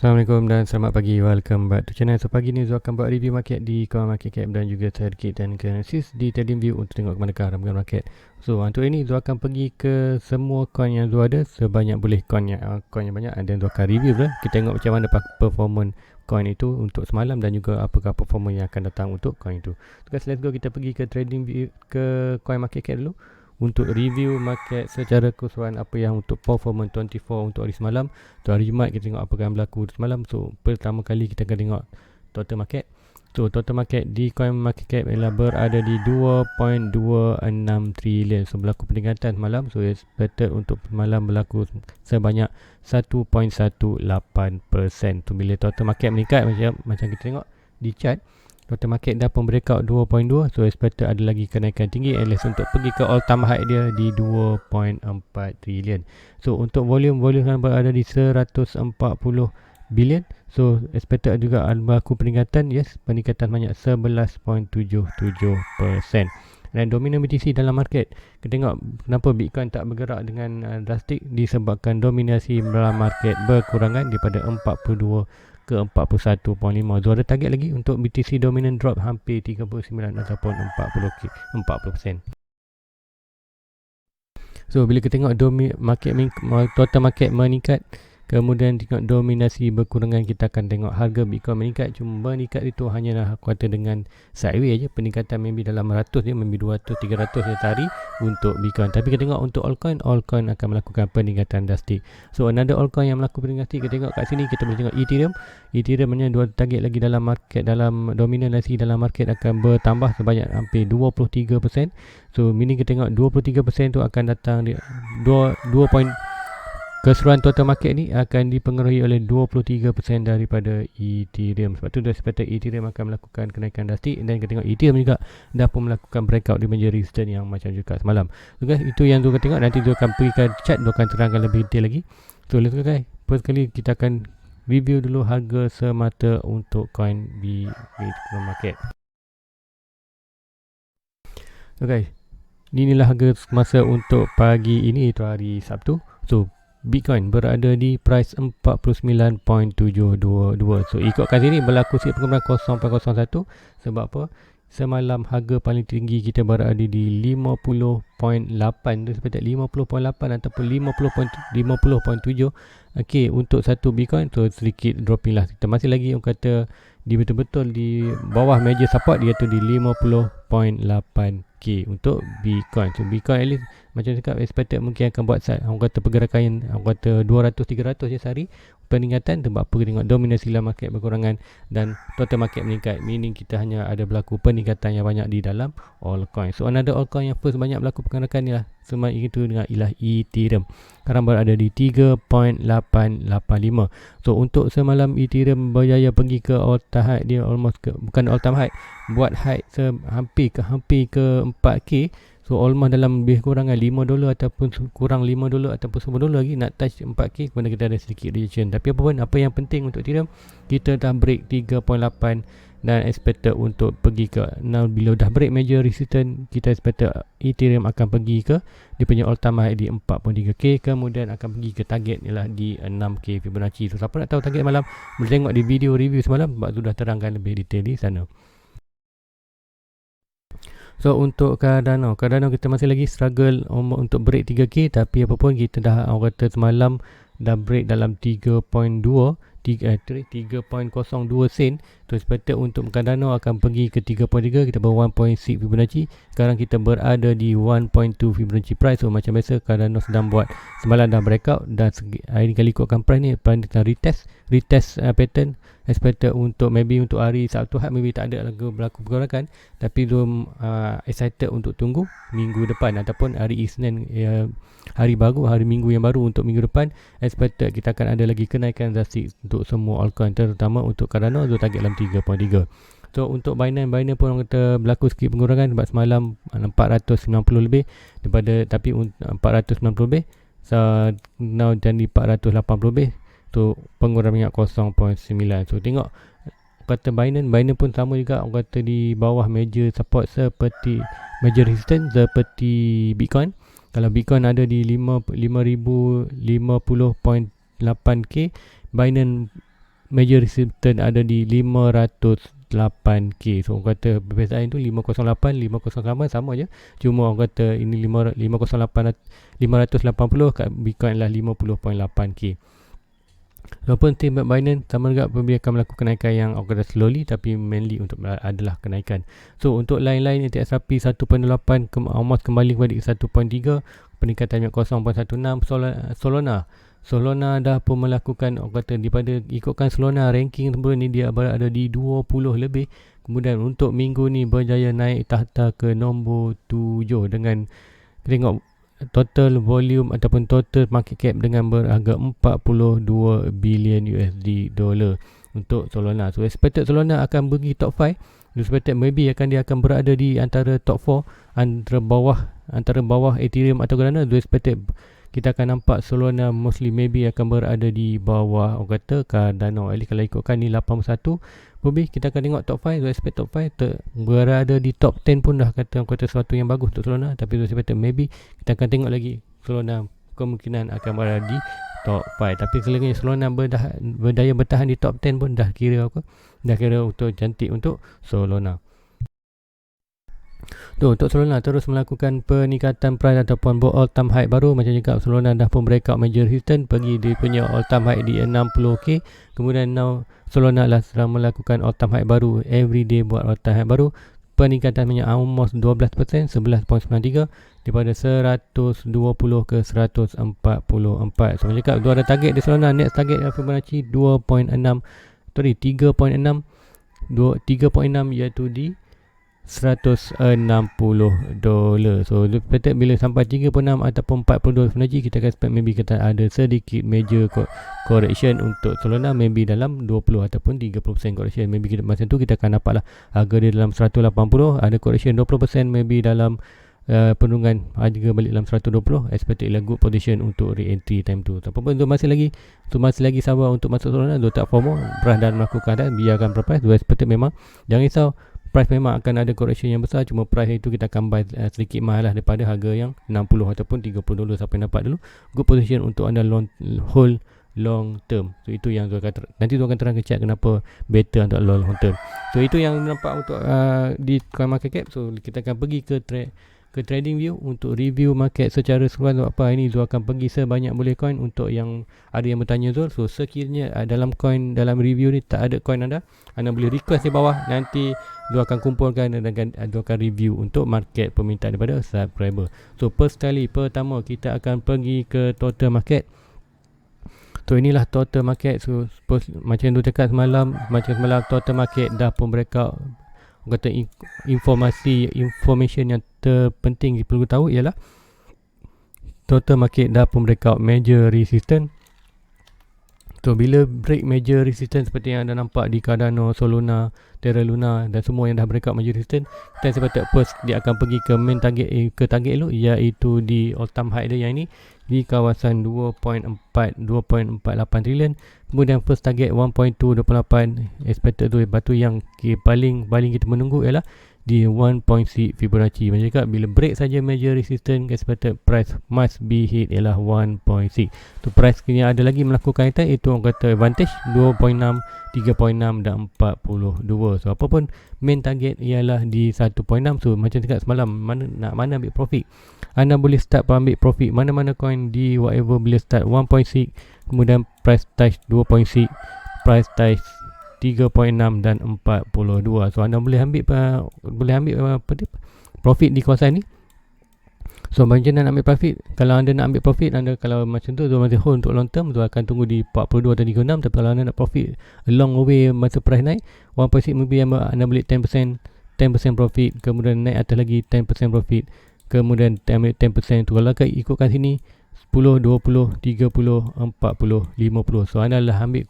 Assalamualaikum dan selamat pagi. Welcome back to channel. So pagi ni Zul akan buat review market di Coin Market Cap dan juga sedikit dan analysis di TradingView untuk tengok ke manakah ramalan market. So untuk ini Zul akan pergi ke semua coin yang Zul ada sebanyak boleh coin yang banyak, dan Zul akan review lah. Kita tengok macam mana performance coin itu untuk semalam dan juga apakah performance yang akan datang untuk coin itu. So guys, let's go, kita pergi ke TradingView, ke Coin Market Cap dulu untuk review market secara keseluruhan apa yang untuk performance 24 untuk hari semalam. Untuk hari Jumaat kita tengok apa yang berlaku semalam. So pertama kali kita akan tengok total market. So total market di Coin Market Cap ialah berada di 2.26 trilion. So berlaku peningkatan semalam. So expected untuk semalam berlaku sebanyak 1.18%. So bila total market meningkat macam kita tengok di chart, total market dah pun breakout 2.2. So expected ada lagi kenaikan tinggi at least untuk pergi ke all time high dia di 2.4 trilion. So untuk volume kan berada di 140 bilion. So expected juga ada berlaku peningkatan. Yes, peningkatan banyak 11.77%. Dan dominan BTC dalam market, kita tengok kenapa Bitcoin tak bergerak dengan drastik disebabkan dominasi dalam market berkurangan daripada 42 ke 41.5. So ada target lagi untuk BTC dominant drop hampir 39 ataupun 40%. So bila kita tengok total market meningkat, kemudian tengok dominasi berkurangan, kita akan tengok harga Bitcoin meningkat. Cuma meningkat itu hanyalah kuota dengan sideways aja, peningkatan maybe dalam 100 dia, maybe 200 300 dia tari untuk Bitcoin. Tapi kita tengok untuk altcoin akan melakukan peningkatan drastik. So another altcoin yang melakukan peningkatan, kita tengok kat sini kita boleh tengok Ethereum punya dua target lagi dalam market, dalam dominasi dalam market akan bertambah sebanyak hampir 23%. So meaning kita tengok 23% tu akan datang di 2 keseluruhan total market ni akan dipengaruhi oleh 23% daripada Ethereum. Sebab tu dah expected Ethereum akan melakukan kenaikan drastik. Dan kita tengok Ethereum juga dah pun melakukan breakout di major resistance yang macam juga semalam. So guys, itu yang Zul akan tengok. Nanti Zul akan pergi ke chart, Zul akan terangkan lebih detail lagi. So let's go guys. First kali kita akan review dulu harga semata untuk coin di Bitcoin market. So guys, inilah harga semasa untuk pagi ini, itu hari Sabtu. So Bitcoin berada di price 49.722. So ikutkan sini berlaku sikit penurunan 0.01. Sebab apa? Semalam harga paling tinggi kita berada di 50.8. Itu seperti 50.8 ataupun 50.7. Okey, untuk satu Bitcoin tu sedikit dropping lah. Kita masih lagi orang kata di betul-betul di bawah major support, iaitu di 50.8k untuk Bitcoin. So Bitcoin at least macam cakap expected mungkin akan buat orang kata pergerakan yang orang kata 200-300 je sehari peningkatan. Sebab apa? Kita tengok dominasi dalam market berkurangan dan total market meningkat, meaning kita hanya ada berlaku peningkatan yang banyak di dalam altcoin. So another altcoin yang first banyak berlaku pergerakan ni lah semalam itu dengan ialah Ethereum. Sekarang berada di 3.885. So untuk semalam Ethereum berjaya pergi ke all time high dia, bukan all time high, buat high hampir ke 4k. So almost dalam lebih kurang $5 ataupun kurang $5 ataupun $10 lagi nak touch 4k, kemudian kita ada sedikit rejection. Tapi apa yang penting untuk Ethereum, kita dah break 3.8 dan expected untuk pergi ke now. Bila dah break major resistance, kita expected Ethereum akan pergi ke dia punya all time high di 4.3k, kemudian akan pergi ke target ialah di 6k Fibonacci. So siapa nak tahu target malam, boleh tengok di video review semalam, sebab sudah terangkan lebih detail di sana. So untuk Cardano kita masih lagi struggle untuk break 3k. Tapi apapun kita dah orang kata semalam dah break dalam 3.02 sen. So expected untuk Cardano akan pergi ke 3.3, kita ber 1.6 Fibonacci. Sekarang kita berada di 1.2 Fibonacci price. So macam biasa Cardano sedang buat, semalam dah breakout dan hari ni kali ikutkan price ni retest pattern. Expected untuk maybe untuk hari Sabtu maybe tak ada lagi berlaku pergerakan, tapi belum excited untuk tunggu minggu depan ataupun hari Isnin, hari minggu yang baru. Untuk minggu depan expected kita akan ada lagi kenaikan drastik untuk semua altcoin, terutama untuk Cardano. So target dalam 3.3. So untuk Binance pun orang kata berlaku sikit pengurangan sebab semalam 490 lebih daripada, tapi 490 lebih now jadi 480 lebih. Tu pengurangan minyak 0.9. So tengok kata Binance pun sama juga, orang kata di bawah major support seperti major resistance seperti Bitcoin. Kalau Bitcoin ada di 5050.8k, Binance major resistance ada di 508k. So orang kata perbezaan tu 508 sama je, cuma orang kata ini 508 580 kat Bitcoin adalah 50.8k. Walaupun tim Binance sama juga dia akan melakukan kenaikan yang orang kata slowly, tapi mainly untuk adalah kenaikan. So untuk lain-lain XRP 1.8 almost kembali kepada 1.3, peningkatan 0.16. Solana dah pun melakukan, orang kata daripada ikutkan Solana ranking sebelum ni dia berada di 20 lebih. Kemudian untuk minggu ni berjaya naik tahta ke nombor 7 dengan tengok total volume ataupun total market cap dengan berharga 42 bilion USD dollar untuk Solana. So expected Solana akan pergi top 5. Expected maybe dia akan berada di antara top 4, antara bawah Ethereum atau Cardano. Expected kita akan nampak Solana mostly maybe akan berada di bawah orang kata Cardano. At least kalau ikutkan ni 81, maybe kita akan tengok top 5. So expect top 5 berada di top 10 pun dah kata sesuatu yang bagus untuk Solana. Tapi so expect maybe kita akan tengok lagi Solana kemungkinan akan berada di top 5. Tapi selagi Solana berdaya bertahan di top 10 pun dah kira untuk cantik untuk Solana. Untuk Solana terus melakukan peningkatan price ataupun all time high baru. Macam cakap, Solana dah pun breakout major resistance, pergi dia punya all time high di 60k. Kemudian now Solana lah sedang melakukan all time high baru, everyday buat all time high baru. Peningkatan punya almost 12%, 11.93 daripada 120 ke 144. So macam cakap, dua ada target di Solana. Next target Fibonacci 3.6 iaitu di $160. So expected bila sampai 36 ataupun 42 Fibonacci, kita akan expect maybe kita ada sedikit major correction untuk Solana, maybe dalam 20 ataupun 30% correction. Maybe masa tu kita akan dapat lah harga dia dalam 180, ada correction 20%, maybe dalam penurungan harga balik dalam 120. Expected lah good position untuk re-entry time tu. Tapi pun masih lagi sabar untuk masuk Solana. Tak FOMO, price dan melakukan dan biarkan price. Expected memang jangan risau, price memang akan ada correction yang besar, cuma price itu kita akan buy sedikit mahal lah daripada harga yang 60 ataupun 30 dulu sampai dapat dulu good position untuk anda hold long term. So itu yang nanti tu akan terang ke chat kenapa better untuk long term. So itu yang nampak untuk di coin market cap. So kita akan pergi ke trading view untuk review market secara keseluruhan. Sebab apa ini Zul akan pergi sebanyak boleh coin. Untuk yang ada yang bertanya Zul, so sekiranya dalam review ni tak ada coin anda boleh request di bawah, nanti Zul akan kumpulkan dan Zul akan review untuk market permintaan daripada subscriber. So pertama kita akan pergi ke total market. So inilah total market. So macam Zul cakap semalam total market dah pun breakout. Kata information yang terpenting perlu tahu ialah total market dah pun breakout major resistance. So bila break major resistance seperti yang anda nampak di Cardano, Solana, Terra Luna dan semua yang dah breakout major resistance, kita sepatutnya first dia akan pergi ke main target dulu, iaitu di all time high dia yang ini di kawasan 2.48 trilion. Kemudian first target 1.228 expected tu, batu yang paling kita menunggu ialah di 1.6 Fibonacci. Macam cakap, bila break saja major resistance, expected price must be hit ialah 1.6. Tu price kini ada lagi melakukan attack, itu orang kata advantage 2.6, 3.6 dan 42. So apa pun main target ialah di 1.6. So macam cakap semalam, mana ambil profit, anda boleh start ambil profit mana-mana coin di whatever boleh start 1.6, kemudian price touch 2.6, price touch 3.6 dan 42. So anda boleh ambil profit di kawasan ni. So macam mana nak ambil profit? Kalau anda nak ambil profit, anda kalau macam tu masih hold untuk long term, tu akan tunggu di 42 atau 36. Tapi kalau anda nak profit long away masa price naik 1.6, maybe anda boleh 10% profit, kemudian naik atas lagi 10% profit, kemudian ambil 10% tu. Kalau ikutkan sini 10, 20, 30, 40, 50. So anda lah ambil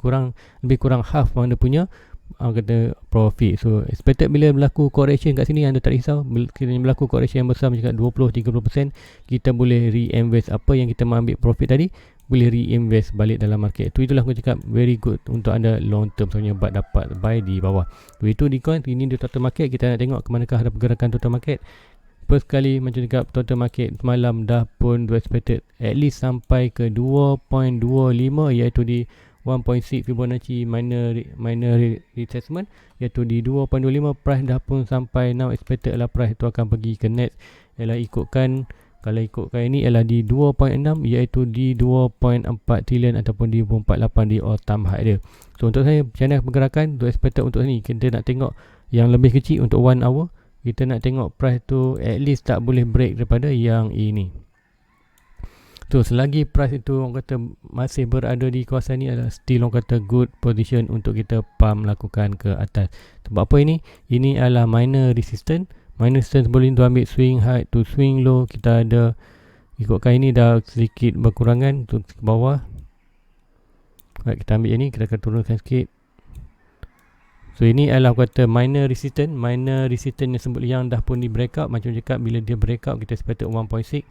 lebih kurang half anda punya kata profit. So expected bila berlaku correction kat sini, anda tak risau. Bila berlaku correction yang besar macam 20-30%, kita boleh reinvest apa yang kita ambil profit tadi, boleh reinvest balik dalam market. Itulah aku cakap very good untuk anda long term, soalnya dapat buy di bawah. Itu di coin. Ini di total market. Kita nak tengok ke manakah ada pergerakan total market. First kali macam cakap, total market semalam dah pun expected at least sampai ke 2.25, iaitu di 1.6 Fibonacci minor retracement, iaitu di 2.25. Price dah pun sampai now, expected lah price tu akan pergi ke next ialah kalau ikutkan ini ialah di 2.6, iaitu di 2.4 trilion ataupun di 2.48 di all time high dia. So untuk saya, macam mana pergerakan untuk expected untuk ni, kita nak tengok yang lebih kecil untuk 1 hour. Kita nak tengok price tu at least tak boleh break daripada yang ini. So selagi price itu orang kata masih berada di kawasan ni, adalah still orang kata good position untuk kita pump lakukan ke atas. Sebab apa ini? Ini adalah minor resistance. Minor resistance boleh tu ambil swing high to swing low. Kita ada ikutkan ini dah sedikit berkurangan untuk ke bawah. Baik, kita ambil ini, kita akan turunkan sikit. So ini adalah kata minor resistance yang sebut yang dah pun di breakout. Macam cakap, bila dia breakout kita expected 1.6.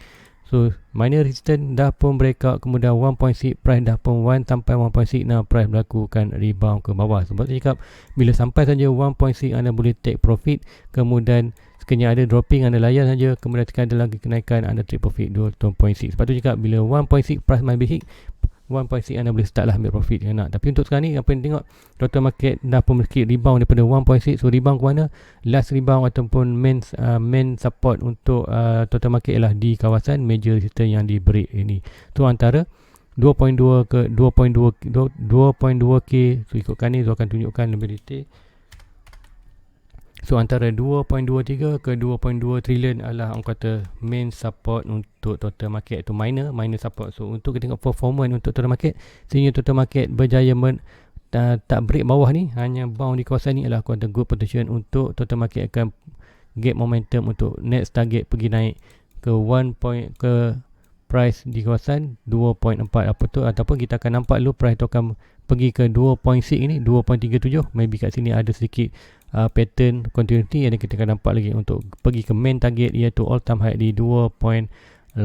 So minor resistance dah pun breakout, kemudian 1.6 price dah pun 1 sampai 1.6. Nah, price melakukan rebound ke bawah. Sebab saya cakap, bila sampai saja 1.6 anda boleh take profit. Kemudian sekiranya ada dropping anda layan saja, kemudian sekiranya ada lagi kenaikan anda take profit 2.6. Sebab tu cakap, bila 1.6 price might be hit, 1.6 anda boleh start lah ambil profit yang nak. Tapi untuk sekarang ni, apa yang tengok, total market dah pun sedikit rebound daripada 1.6. So rebound ke mana? Last rebound ataupun main support untuk total market ialah di kawasan major resistance yang di break ini. Tu antara 2.2 ke 2.2k. So ikutkan ni, so akan tunjukkan lebih detail. So antara 2.23 ke 2.2 trilion adalah orang kata main support untuk total market, itu minor support. So untuk kita tengok performance untuk total market, sehingga total market berjaya tak break bawah ni, hanya bound di kawasan ni, adalah kata good position untuk total market akan get momentum untuk next target pergi naik ke 1 point ke price di kawasan 2.4 apa tu, ataupun kita akan nampak dulu price tu akan pergi ke 2.6 ini, 2.37. Maybe kat sini ada sedikit pattern continuity yang kita akan nampak lagi untuk pergi ke main target, iaitu all time high di 2.48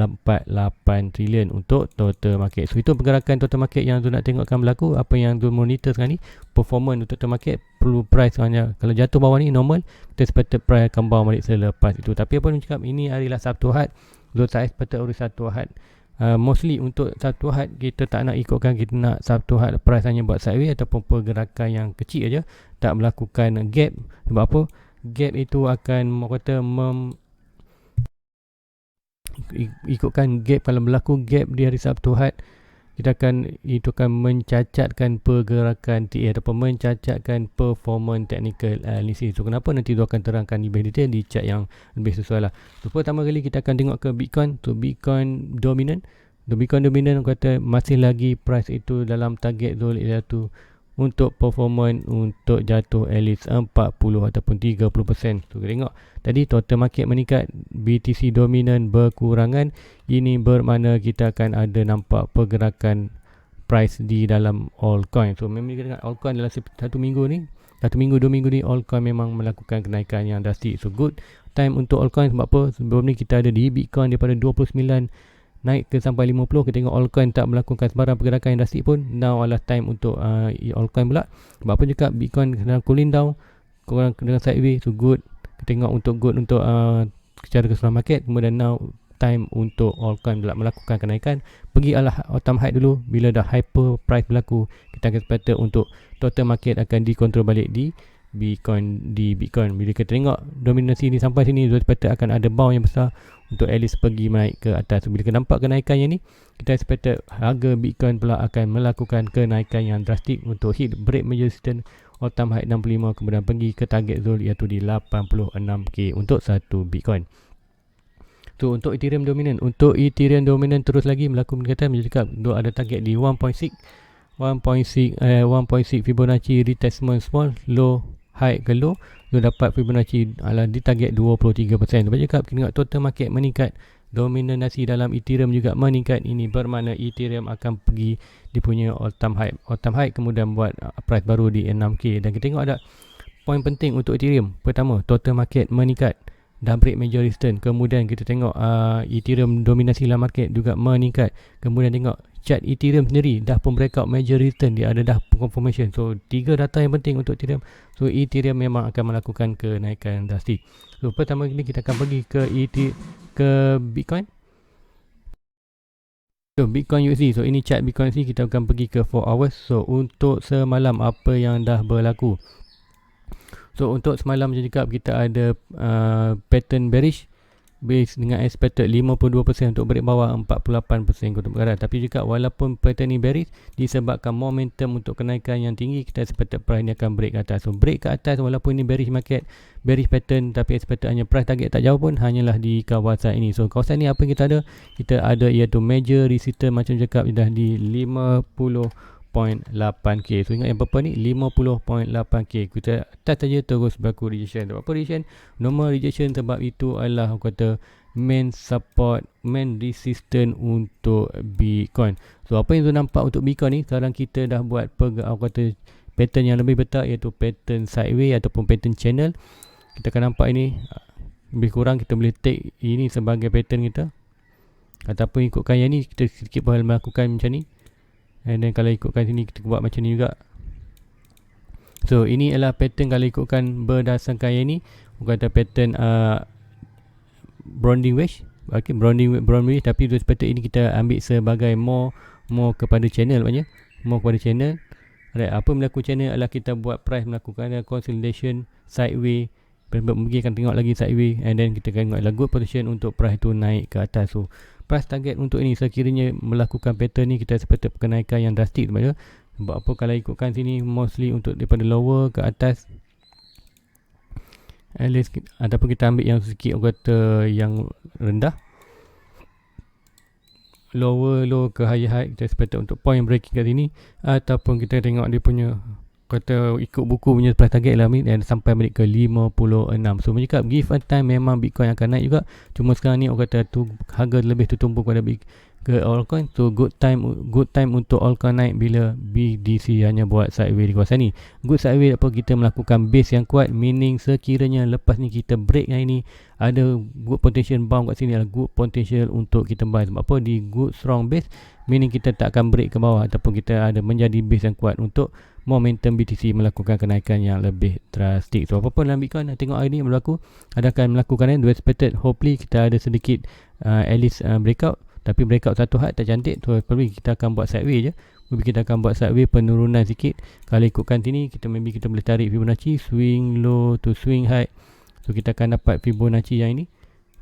trilion untuk total market. So itu pergerakan total market yang tu nak tengok akan berlaku. Apa yang tu monitor sekarang ni, performance untuk total market, perlu price hanya kalau jatuh bawah ni normal, kita expected price akan bounce balik selepas itu. Tapi apa yang cakap, ini adalah Sabtu Ahad. So saya expected hari Sabtu Ahad. Mostly untuk Sabtu Ahad kita tak nak ikutkan, kita nak Sabtu Ahad price hanya buat sideways ataupun pergerakan yang kecil aja, tak melakukan gap. Sebab apa? Gap itu akan kata ikutkan gap. Kalau berlaku gap di hari Sabtu Ahad, itu akan mencacatkan pergerakan TA ataupun mencacatkan performance technical analysis. So kenapa, nanti tu akan terangkan lebih detail di chart yang lebih sesuai lah. So pertama kali kita akan tengok ke Bitcoin. So Bitcoin dominant. Bitcoin dominant kata masih lagi price itu dalam target zone, iaitu untuk performance untuk jatuh at least 40 ataupun 30%. So kita tengok tadi total market meningkat, BTC dominan berkurangan. Ini bermakna kita akan ada nampak pergerakan price di dalam altcoin. So memang kita tengok altcoin dalam satu minggu 2 minggu ni altcoin memang melakukan kenaikan yang drastik. So good time untuk altcoin. Sebab apa? Sebelum ni kita ada di Bitcoin daripada 29 naik ke sampai 50. Kita tengok altcoin tak melakukan sebarang pergerakan yang drastik pun. Now adalah time untuk altcoin pula. Sebab apa juga, Bitcoin sedang cooling down, korang dengan sideways. So good, kita tengok untuk good untuk secara keseluruhan market. Kemudian now time untuk altcoin pula melakukan kenaikan. Pergi all time high dulu. Bila dah hyper price berlaku, kita akan expect untuk total market akan dikontrol balik di Bitcoin. Bila kita tengok dominasi ni sampai sini, so expect akan ada bounce yang besar untuk at least pergi naik ke atas. So, bila kita nampak kenaikannya ni, kita expect harga Bitcoin pula akan melakukan kenaikan yang drastik untuk hit break major resistance all time high 65, kemudian pergi ke target zone iaitu di 86k untuk satu Bitcoin. So untuk Ethereum dominant terus lagi melakukan peningkatan. Macam cakap, ada target di 1.6 Fibonacci retracement small low high ke low. So dapat Fibonacci di target 23%. Sebab cakap, kita tengok total market meningkat, dominasi dalam Ethereum juga meningkat. Ini bermakna Ethereum akan pergi dia punya all time high, kemudian buat price baru di 6k. Dan kita tengok ada poin penting untuk Ethereum. Pertama, total market meningkat, dah break major resistance. Kemudian kita tengok Ethereum dominasi dalam market juga meningkat. Kemudian tengok chart Ethereum sendiri dah pun breakout major resistance, dia ada dah confirmation. So 3 data yang penting untuk Ethereum. So Ethereum memang akan melakukan kenaikan drastik. So pertama kali kita akan pergi ke Bitcoin. So Bitcoin USD, so ini chart Bitcoin USD, kita akan pergi ke 4 hours. So untuk semalam apa yang dah berlaku. So untuk semalam je cakap kita ada pattern bearish base dengan expected 52% untuk break bawah 48% kutub barat. Tapi juga walaupun pattern ni bearish disebabkan momentum untuk kenaikan yang tinggi, kita expected price ni akan break ke atas. So break ke atas walaupun ni bearish market, bearish pattern, tapi expected hanya price target tak jauh pun hanyalah di kawasan ini. So kawasan ni apa kita ada? Kita ada iaitu major resistance macam cakap dah di 50.8k. So ingat yang purple ni 50.8k. Kita atas saja terus berlaku rejection. Sebab apa rejection? Normal rejection sebab itu adalah kata main support, main resistance untuk Bitcoin. So apa yang tu nampak untuk Bitcoin ni, sekarang kita dah buat kata pattern yang lebih betul, iaitu pattern sideways ataupun pattern channel. Kita akan nampak ini lebih kurang kita boleh take ini sebagai pattern kita, ataupun ikutkan yang ni kita sedikit boleh melakukan macam ni. And then kalau ikutkan sini kita buat macam ni juga. So ini adalah pattern kalau ikutkan berdasarkan yang ni, kata pattern Browning wedge. Okay, Browning wedge, tapi dua pattern ini kita ambil sebagai more kepada channel, maknanya more kepada channel. Right, apa berlaku channel adalah kita buat price melakukan consolidation sideways. Mungkin akan tengok lagi sideways, and then kita akan tengok good position untuk price tu naik ke atas. So price target untuk ini sekiranya melakukan pattern ni, kita expect kenaikan yang drastik sebab apa kalau ikutkan sini mostly untuk daripada lower ke atas, at least, ataupun kita ambil yang sikit kata yang rendah, lower low ke higher high, kita expect untuk point breaking kat sini, ataupun kita tengok dia punya kata ikut buku punya price target lah, dan sampai balik ke 56. So bercakap give a time memang Bitcoin akan naik juga. Cuma sekarang ni orang kata tu harga lebih tertumpu pada ke altcoin. So good time untuk altcoin naik bila BTC hanya buat sideways di kawasan ni. Good sideways apa, kita melakukan base yang kuat, meaning sekiranya lepas ni kita break yang ini, ada good potential bound kat sini, adalah good potential untuk kita buy. Sebab apa? Di good strong base, meaning kita tak akan break ke bawah, ataupun kita ada menjadi base yang kuat untuk momentum BTC melakukan kenaikan yang lebih drastik. So apa-apa dalam Bitcoin, tengok hari ni berlaku, adakah melakukan dua expected, hopefully kita ada sedikit at least breakout, tapi breakout satu hard tak cantik. So probably kita akan buat sideways je, maybe kita akan buat sideways penurunan sikit. Kalau ikutkan sini, kita maybe kita boleh tarik Fibonacci swing low to swing high. So kita akan dapat Fibonacci yang ini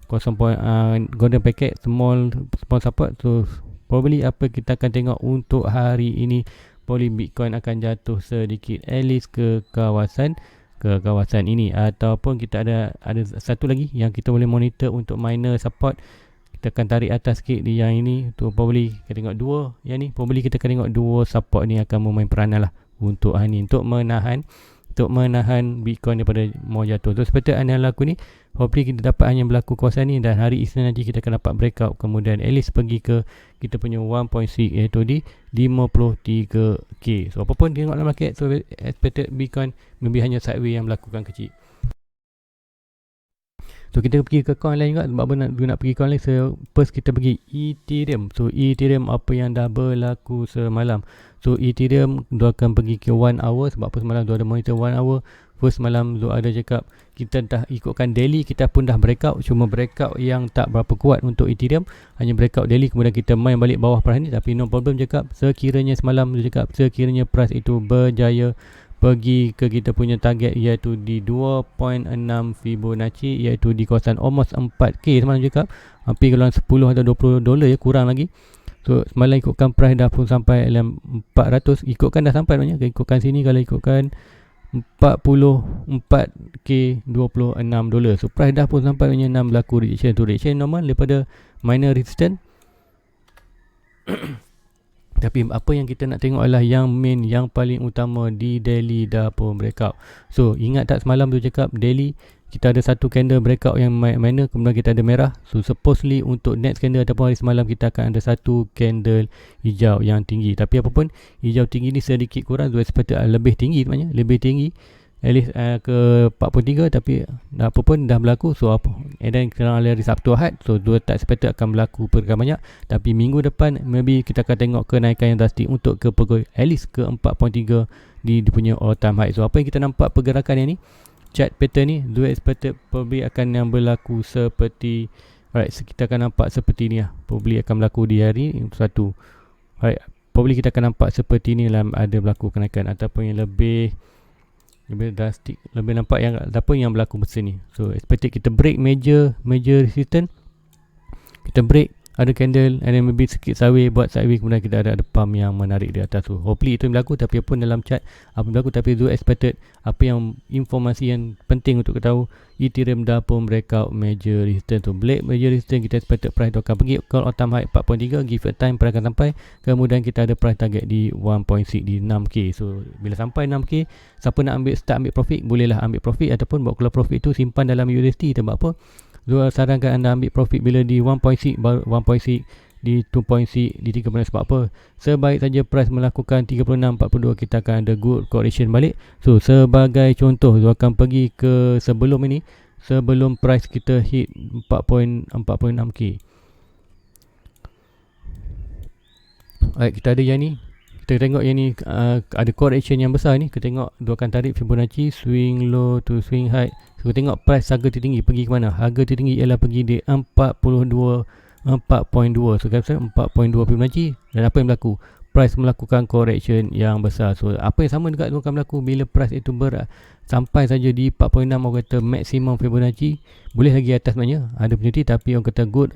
0. Golden packet small support. So probably apa kita akan tengok untuk hari ini, probably Bitcoin akan jatuh sedikit at least ke kawasan ini, ataupun kita ada satu lagi yang kita boleh monitor untuk minor support. Kita akan tarik atas sikit di yang ini tu, probably kita tengok dua yang ni, probably kita akan tengok dua support ni akan memain peranan lah untuk hari ni, untuk menahan Bitcoin daripada mau jatuh. So seperti analisa aku ni, hopefully kita dapat hanya berlaku kawasan ni, dan hari Isnin nanti kita akan dapat breakout, kemudian at least pergi ke kita punya 1.6 iaitu di 53k. So apapun tengok dalam market, so expected Bitcoin lebih hanya sideways yang melakukan kecil. So kita pergi ke coin lain juga. Sebab apa nak pergi coin lain, so first kita pergi Ethereum. So Ethereum apa yang dah berlaku semalam. So Ethereum dia akan pergi ke 1 hour. Sebab apa semalam dia ada monitor 1 hour. First malam tu ada cakap kita dah ikutkan daily, kita pun dah breakout. Cuma breakout yang tak berapa kuat untuk Ethereum, hanya breakout daily, kemudian kita main balik bawah price ni. Tapi no problem cakap, sekiranya semalam dia cakap sekiranya price itu berjaya pergi ke kita punya target, iaitu di 2.6 Fibonacci, iaitu di kawasan almost 4k semalam cakap, hampir kalau 10 atau 20 dolar ya, kurang lagi. So semalam ikutkan price dah pun sampai 400, ikutkan dah sampai banyak. Ikutkan sini kalau ikutkan 44k 26 dolar. So price dah pun sampai banyak 6 berlaku rejection. Tu rejection normal daripada minor resistance. Tapi apa yang kita nak tengok adalah yang main, yang paling utama di daily dah pun breakout. So ingat tak semalam tu cakap daily kita ada satu candle breakout yang mana, kemudian kita ada merah. So supposedly untuk next candle ataupun hari semalam kita akan ada satu candle hijau yang tinggi. Tapi apapun hijau tinggi ni sedikit kurang, so expected lebih tinggi, maknanya lebih tinggi at least ke 43, tapi apa pun dah berlaku. So apa, and then kerana hari Sabtu Ahad, so dua tak expected akan berlaku pergerakan banyak. Tapi minggu depan maybe kita akan tengok kenaikan yang drastik untuk ke pegawai at least ke 4.3 di punya all time high. So apa yang kita nampak pergerakan yang ni, chart pattern ni, dua expected probably akan yang berlaku seperti Alright, so kita akan nampak seperti ni lah. Probably akan berlaku di hari satu. Alright, probably kita akan nampak seperti ni lah, ada berlaku kenaikan ataupun yang lebih drastik, lebih nampak yang apa yang berlaku besar ni. So expected kita break major resistance, kita break, ada candle, and then maybe sikit sideways, buat sideways, kemudian kita ada pump yang menarik di atas tu. Hopefully itu yang berlaku, tapi pun dalam chart apa berlaku, tapi itu expected. Apa yang informasi yang penting untuk kita tahu, Ethereum dah pun breakout major resistance tu, break major resistance, kita expected price tu akan pergi call all time high 4.3, give it time price akan sampai, kemudian kita ada price target di 1.6 di 6k. So bila sampai 6k, siapa nak ambil profit, bolehlah ambil profit, ataupun buat keluar profit tu simpan dalam USDT. Sebab apa? Zul sarankan anda ambil profit bila di 1.6, 1.6, di 2.6, di 3.6. Sebab apa? Sebaik saja price melakukan 36.42, kita akan ada good correction balik. So sebagai contoh, Zul akan pergi ke sebelum ini, sebelum price kita hit 4.6k. Alright, kita ada yang ni. Kita tengok yang ni ada correction yang besar ni. Kita tengok Zul akan tarik Fibonacci swing low to swing high. So kita tengok price harga tertinggi pergi ke mana? Harga tertinggi ialah pergi di 4.2. So kita 4.2 Fibonacci, dan apa yang berlaku? Price melakukan correction yang besar. So apa yang sama juga akan berlaku bila price itu sampai saja di 4.6, orang kata maksimum Fibonacci. Boleh lagi atas maknanya ada opportunity, tapi orang kata good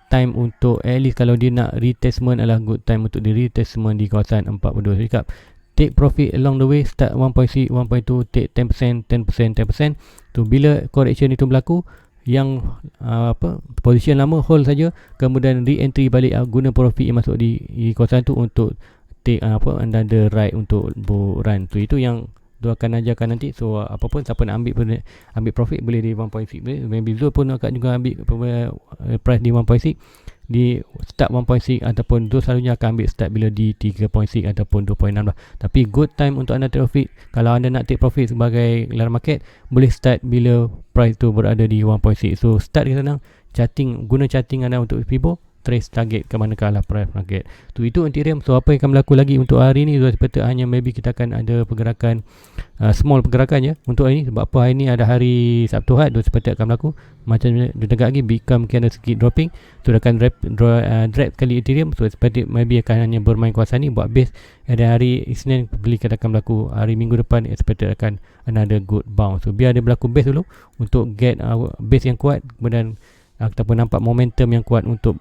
time untuk, at least kalau dia nak retestment, adalah good time untuk di retestment di kawasan 42. So cakap take profit along the way, start 1.6, 1.2, take 10%. Tu bila correction itu berlaku, yang position lama hold saja, kemudian re-entry balik, guna profit yang masuk di kawasan tu untuk take another ride untuk run. Tu itu yang Zul akan ajarkan nanti. So apapun siapa nak ambil profit boleh di 1.6, maybe Zul pun akan juga ambil price di 1.6, di start 1.6, ataupun Zul selalunya akan ambil start bila di 3.6 ataupun 2.6 lah. Tapi good time untuk anda take profit, kalau anda nak take profit sebagai large market, boleh start bila price tu berada di 1.6. So start di sana, guna charting anda untuk Fibo, trace target ke manakah lah price market tu. Itu Ethereum. So apa yang akan berlaku lagi untuk hari ni, seperti hanya maybe kita akan ada pergerakan small pergerakan je untuk hari ni. Sebab apa hari ni ada hari Sabtu Ahad, seperti akan berlaku macam dia tegak lagi, become kena sikit dropping. So dia akan drop kali Ethereum. So seperti maybe akan hanya bermain kawasan ni buat base. Ada hari Isnin beli akan berlaku, hari Minggu depan seperti akan another good bounce. So biar dia berlaku base dulu untuk get base yang kuat, kemudian kita pun nampak momentum yang kuat untuk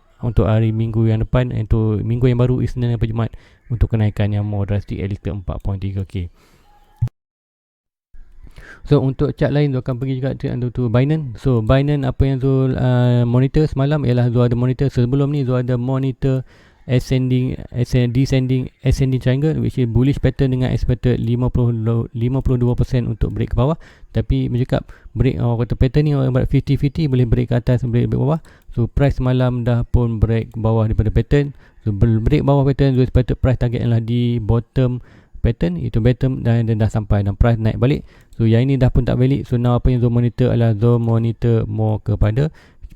hari Minggu yang depan, untuk Minggu yang baru, Isnin dan Jumaat, untuk kenaikan yang more drastic, at least ke 4.3k. So untuk chart lain, Zul akan pergi juga to Binance. So Binance, apa yang Zul monitor semalam ialah Zul ada monitor sebelum ni, Zul ada monitor descending triangle, which is bullish pattern dengan expected 52% untuk break ke bawah. Tapi bercakap break, kata pattern ni 50-50, boleh break ke atas, break ke bawah. So price malam dah pun break bawah daripada pattern. So break bawah pattern, so expected price target adalah di bottom pattern, itu bottom, dan dah sampai, dan price naik balik. So yang ini dah pun tak balik. So now apa yang Zul monitor adalah Zul monitor more kepada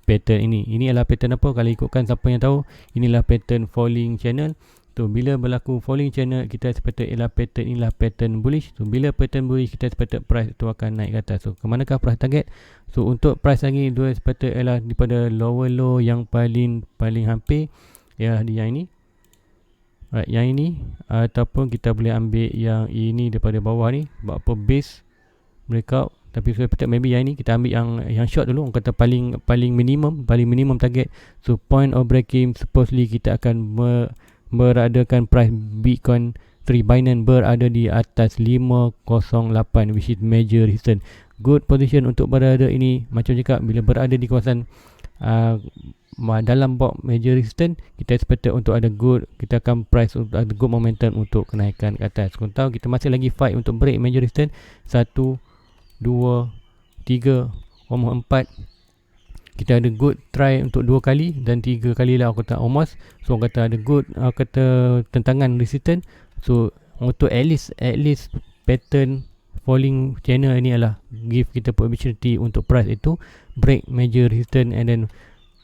pattern ini. Ini adalah pattern apa? Kalau ikutkan siapa yang tahu, inilah pattern falling channel. So bila berlaku falling channel, kita expected ialah pattern, inilah pattern bullish. So bila pattern bullish, kita expected price itu akan naik ke atas. So ke manakah price target? So untuk price lagi, dua expected ialah daripada lower low yang paling hampir ialah di yang ini. Right, yang ini, ataupun kita boleh ambil yang ini daripada bawah ni. Sebab apa? Base breakout. Tapi saya so, maybe yang ini kita ambil yang short dulu, orang kata paling minimum target. So point of breaking, supposedly kita akan beradakan price Bitcoin 3 Binance berada di atas 508, which is major resistance. Good position untuk berada ini, macam cakap, bila berada di kawasan dalam box major resistance, kita expected untuk ada good, kita akan price untuk ada good momentum untuk kenaikan ke atas. Kau tahu kita masih lagi fight untuk break major resistance 1, 2, 3, 4. Kita ada good try untuk 2 kali dan 3 kali lah, aku kata almost. So orang kata ada good, kata tentangan resistance. So untuk at least pattern falling channel ini adalah give kita opportunity untuk price itu break major resistance and then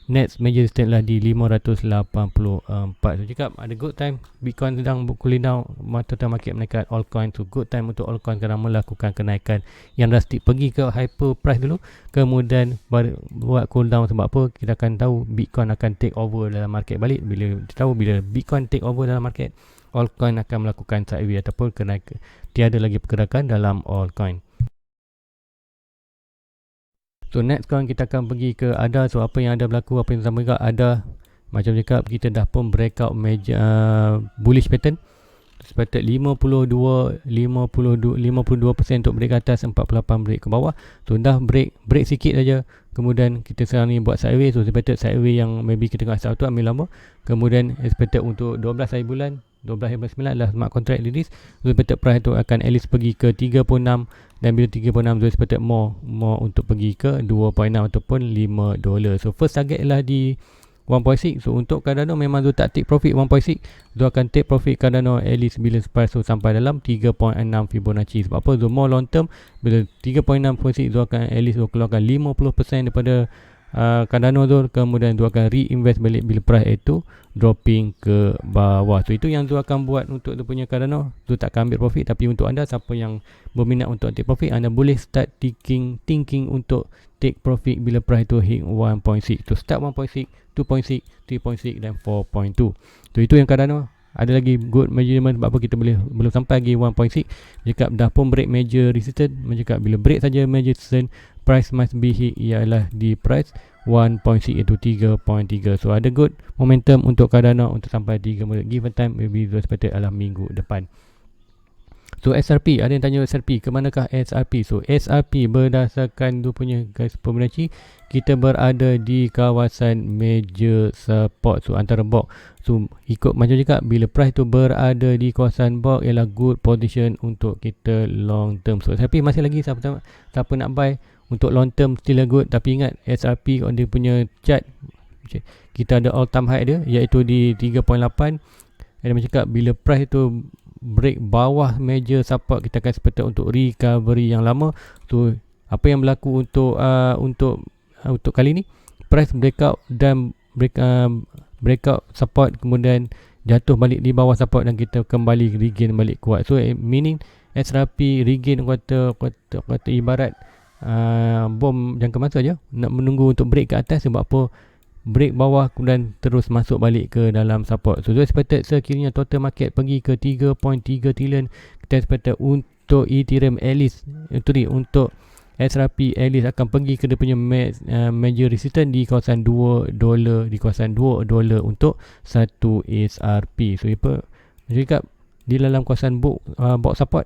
next major resistance lah di 584. So cakap ada good time, Bitcoin sedang cooling down, total market menaikkan, altcoin tu good time untuk altcoin kerana melakukan kenaikan yang drastik, pergi ke hyper price dulu, kemudian buat cool down. Sebab apa? Kita akan tahu Bitcoin akan take over dalam market balik. Bila kita tahu bila Bitcoin take over dalam market, altcoin akan melakukan sideways ataupun kenaikan, tiada lagi pergerakan dalam altcoin. So next sekarang kita akan pergi ke ADA. So apa yang ada berlaku, apa yang sama juga ADA, macam cakap kita dah pun breakout major bullish pattern, expected 52% untuk break ke atas, 48 break ke bawah. So dah break sikit saja, kemudian kita sekarang ni buat sideways. So expected sideways yang maybe kita tengok asal tu ambil lama, kemudian expected untuk 12 hari bulan 12.9 adalah smart contract release. So expected price tu akan at least pergi ke 36, dan bila 36 so expected more untuk pergi ke 2.6 ataupun $5. So first target ialah di 1.6. So untuk Cardano memang tu tak take profit 1.6, tu akan take profit Cardano at least bila price tu sampai dalam 3.6 Fibonacci. Sebab apa? So more long term, bila 3.6.6 tu akan at least keluarkan 50% daripada Cardano tu, kemudian tu akan reinvest balik bila price itu dropping ke bawah. So itu yang tu akan buat untuk tu punya Cardano, tu tak akan ambil profit. Tapi untuk anda siapa yang berminat untuk take profit, anda boleh start thinking untuk take profit bila price tu hit 1.6. To start 1.6, 2.6, 3.6 dan 4.2. So itu yang Cardano. Ada lagi good measurement, sebab apa kita belum sampai lagi 1.6. Jika dah pun break major resistance, macam bila break saja major resistance, price must be hit ialah di price 1.6 iaitu 3.3. So ada good momentum untuk Cardano untuk sampai 3 given time, maybe expected adalah minggu depan. So SRP, ada yang tanya SRP, ke manakah SRP? So SRP berdasarkan tu punya guys Fibonacci, kita berada di kawasan major support. So antara box, so ikut macam cakap, bila price tu berada di kawasan box ialah good position untuk kita long term. So SRP masih lagi siapa nak buy untuk long term still good. Tapi ingat SRP on dia punya chart, kita ada all time high dia iaitu di 3.8. Dan macam cakap, bila price tu break bawah major support, kita akan expect untuk recovery yang lama. So apa yang berlaku untuk kali ni, price breakout dan breakout support, kemudian jatuh balik di bawah support dan kita kembali regain balik kuat. So meaning SRP regain kata ibarat bom jangka masa je, nak menunggu untuk break ke atas. Sebab apa? Break bawah kemudian terus masuk balik ke dalam support. So expected sekiranya total market pergi ke 3.3 trilion, kita expected untuk Ethereum at least untuk SRP at least akan pergi ke dia punya major resistance di kawasan $2, di kawasan $2 untuk satu SRP. So apa cakap, di dalam kawasan box support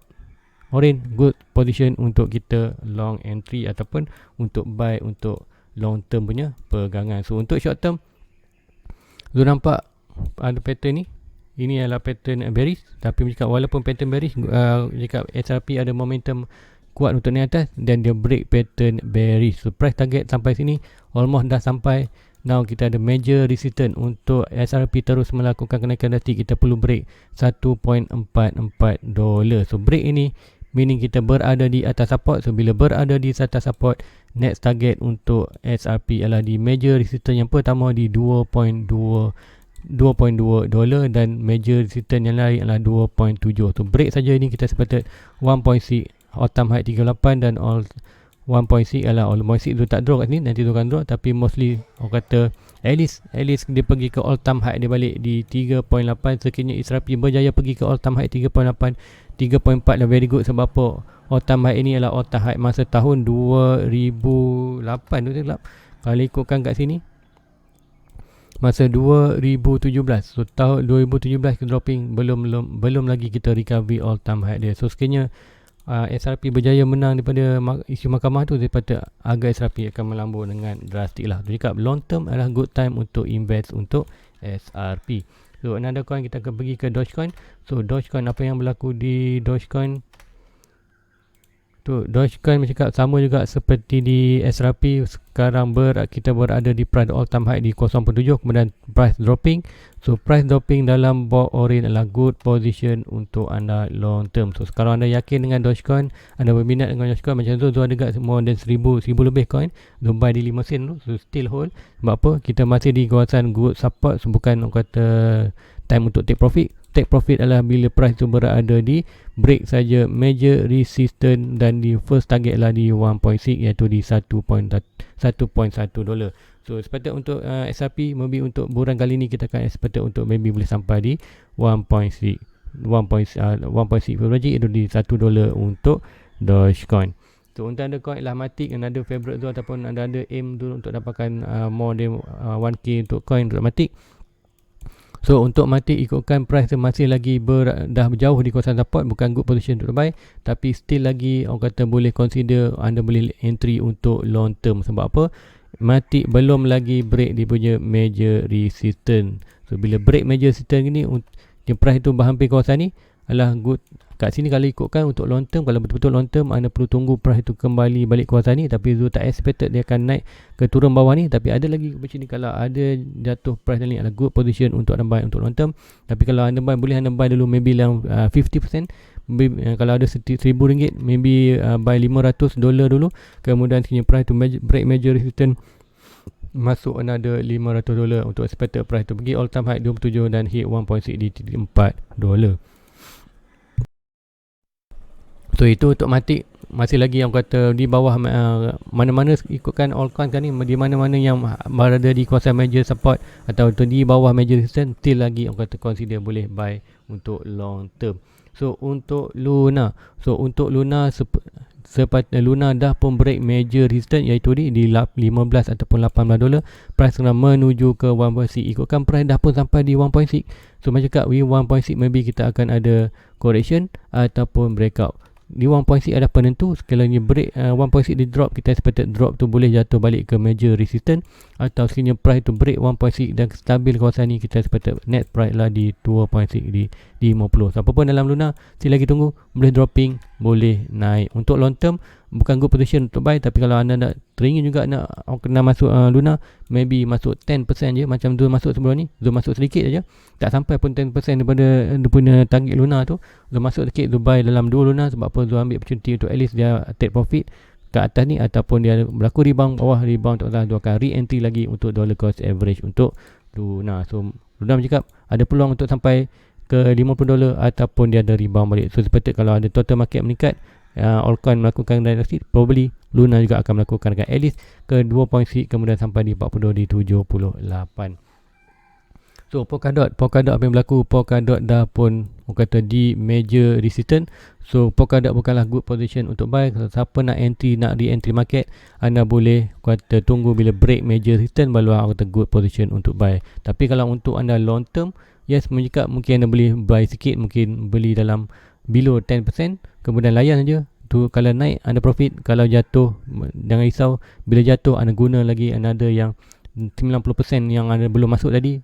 orange, good position untuk kita long entry ataupun untuk buy untuk long term punya pegangan. So untuk short term, so nampak ada pattern ni, ini adalah pattern bearish. Tapi cakap walaupun pattern bearish, cakap SRP ada momentum kuat untuk naik atas dan dia break pattern bearish. So price target sampai sini almost dah sampai. Now kita ada major resistance untuk SRP terus melakukan kenaikan drastik, kita perlu break $1.44. So break ini meaning kita berada di atas support. So bila berada di atas support, next target untuk SRP adalah di major resistance yang pertama di $2.2 dan major resistance yang lain adalah 2.7. So break saja ini kita expected 1.6 all time high 38 dan all 1.6 adalah all 1.6 tu tak draw kat sini, nanti tu akan draw. Tapi mostly orang kata at least dia pergi ke all time high dia balik di 3.8. Sekiranya SRP berjaya pergi ke all time high 3.8, 3.4 dah very good. Sebab apa? All time high ini adalah all time high masa tahun 2008 tu tak. Kalau ikutkan kat sini masa 2017. So tahun 2017 ke dropping, belum lagi kita recovery all time high dia. So sekiranya SRP berjaya menang daripada isu mahkamah tu, daripada harga SRP akan melambung dengan drastik lah. Jadi kat long term adalah good time untuk invest untuk SRP. So another coin, kita akan pergi ke Dogecoin. So Dogecoin, apa yang berlaku di Dogecoin? Tu Dogecoin cakap sama juga seperti di SRP. Sekarang kita berada di price all time high di 0.7, kemudian price dropping. So price dropping dalam box orange adalah good position untuk anda long term. So sekarang anda yakin dengan Dogecoin, anda berminat dengan Dogecoin macam tu ada dekat more than 1000 lebih coin, tu buy di 5 sen tu. So still hold. Sebab apa? Kita masih di kawasan good support. So bukan orang kata time untuk take profit. Take profit adalah bila price tu berada di break saja major resistance dan di first target adalah di 1.6 iaitu di 1.1 dolar. So sepatutnya untuk SRP maybe untuk bulan kali ni kita akan expect untuk maybe boleh sampai di 1.6 Februari itu di 1 dolar untuk Dogecoin. So untuk anda coin lah matik dan ada favorite tu ataupun anda ada aim tu untuk dapatkan more than 1k untuk coin untuk matik. So untuk matik ikutkan price masih lagi dah jauh di kawasan support, bukan good position untuk buy, tapi still lagi orang kata boleh consider anda boleh entry untuk long term. Sebab apa? Matik belum lagi break dia punya major resistance. So bila break major resistance ni, yang price tu hampir kawasan ni adalah good. Kat sini kalau ikutkan untuk long term, kalau betul-betul long term anda perlu tunggu price tu kembali balik kawasan ni, tapi Zul tak expected dia akan naik ke turun bawah ni. Tapi ada lagi macam ni, kalau ada jatuh price ni adalah good position untuk anda buy untuk long term. Tapi kalau anda buy, boleh anda buy dulu maybe dalam 50%. Kalau ada RM1,000 maybe buy $500 dulu, kemudian sini price tu break major resistance, masuk another $500 untuk expected price tu pergi all time high 27 dan hit 1.6 di $4. So itu untuk matik masih lagi yang kata di bawah mana-mana ikutkan altcoin kan ni, di mana-mana yang berada di kawasan major support atau di bawah major resistance, still lagi orang kata consider boleh buy untuk long term. So untuk Luna, Luna dah pun break major resistance iaitu di 15 ataupun $18. Price kena menuju ke 1.6, ikutkan price dah pun sampai di 1.6. So macam kat 1.6 maybe kita akan ada correction ataupun breakout. Di 1.6 ada penentu, sekiranya break 1.6 di drop, kita expected drop tu boleh jatuh balik ke major resistance, atau sekiranya price tu break 1.6 dan stabil kawasan ni, kita expected net price lah di 2.6 di 50. So apa pun dalam Luna, sila lagi tunggu, boleh dropping, boleh naik. Untuk long term bukan good position untuk buy, tapi kalau anda nak teringin juga nak kena masuk Luna, maybe masuk 10% je macam Zul masuk sebelum ni. Zul masuk sedikit aja, tak sampai pun 10% daripada dia punya target Luna tu. Zul masuk sedikit, Zul buy dalam 2 Luna. Sebab apa? Zul ambil opportunity untuk at least dia take profit ke atas ni, ataupun dia berlaku rebound bawah, rebound tak tahu, dia akan re-entry lagi untuk dollar cost average untuk Luna. So Luna bercakap ada peluang untuk sampai ke $50 ataupun dia ada rebound balik. So seperti kalau ada total market meningkat, altcoin melakukan dynasty, probably Luna juga akan melakukan at least ke 2.6, kemudian sampai di 40 di 78. So Polkadot apa yang berlaku? Polkadot dah pun kata di major resistance. So Polkadot bukanlah good position untuk buy. Kalau siapa nak re-entry market, anda boleh kata tunggu bila break major resistance, baru kata good position untuk buy. Tapi kalau untuk anda long term, yes, mungkin anda boleh buy sikit, mungkin beli dalam below 10%, kemudian layan saja. Tu kalau naik anda profit, kalau jatuh jangan risau, bila jatuh anda guna lagi another yang 90% yang anda belum masuk tadi,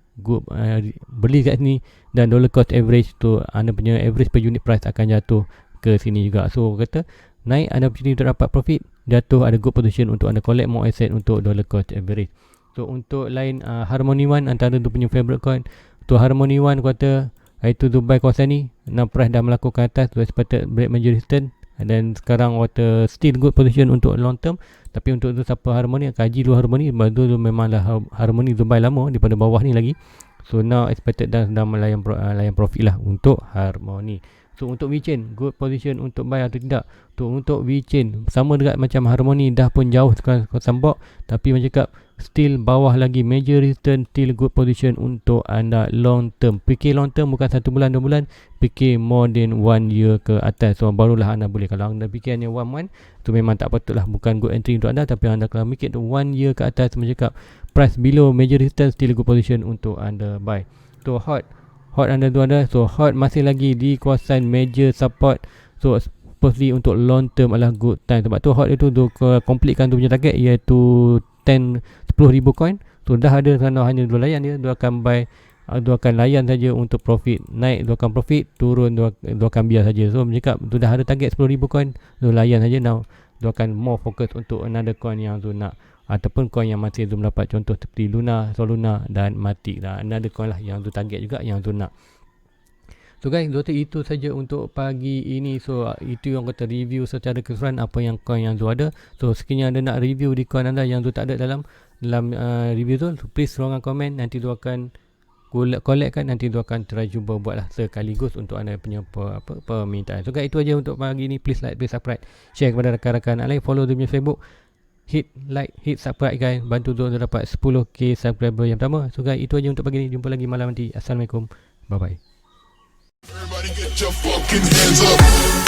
beli kat sini, dan dollar cost average tu anda punya average per unit price akan jatuh ke sini juga. So kata naik anda opportunity untuk dapat profit, jatuh ada good position untuk anda collect more asset untuk dollar cost average. So untuk lain Harmony One antara tu punya favorite coin. Tu Harmony One kata itu tu buy kawasan ni, price dah melakukan atas, tu expected break major resistance, dan sekarang water still good position untuk long term. Tapi untuk tu siapa Harmony, kaji dulu Harmony, tu memanglah Harmony tu buy lama daripada bawah ni lagi. So now expected dah layan profit lah untuk Harmony. So untuk WeChain, good position untuk buy atau tidak? Tu untuk WeChain sama dekat macam Harmony, dah pun jauh sekarang sambok, tapi macam cakap still bawah lagi major resistance, still good position untuk anda long term. Fikir long term bukan 1 bulan 2 bulan, fikir more than 1 year ke atas. So barulah anda boleh. Kalau anda fikir hanya 1 month, tu memang tak patutlah, bukan good entry untuk anda. Tapi anda kalau mikir tu 1 year ke atas, macam cakap price below major resistance, still good position untuk anda buy. Tu hot anda tu ada. So hot masih lagi di kawasan major support. So supposedly untuk long term adalah good time. Sebab tu hot itu untuk completekan tu punya target, iaitu 10,000 coin. So dah ada sana, hanya dua layan dia akan buy Dia akan layan saja untuk profit. Naik dia akan profit, turun dia akan biar saja. So cakap tu dah ada target 10,000 coin, dia layan saja. Now dia akan more focus untuk another coin yang tu nak, ataupun coin yang masih Zoom dapat, contoh seperti Luna, Soluna dan Matic lah. Another coin lah yang tu target juga, yang tu nak. So guys, itu saja untuk pagi ini. So itu yang kata review secara keseluruhan apa yang coin yang tu ada. So sekiranya anda nak review di coin anda yang tu tak ada dalam review tu, so please ruangan komen, nanti tu akan collect kan, nanti tu akan try cuba buat lah sekaligus untuk anda punya permintaan. So guys, itu aja untuk pagi ni. Please like, please subscribe, share kepada rakan-rakan lain, follow dia punya Facebook, hit like, hit subscribe guys, bantu tu untuk dapat 10k subscriber yang pertama. So guys, itu aja untuk pagi ni. Jumpa lagi malam nanti. Assalamualaikum, bye bye. Everybody get your fucking hands up.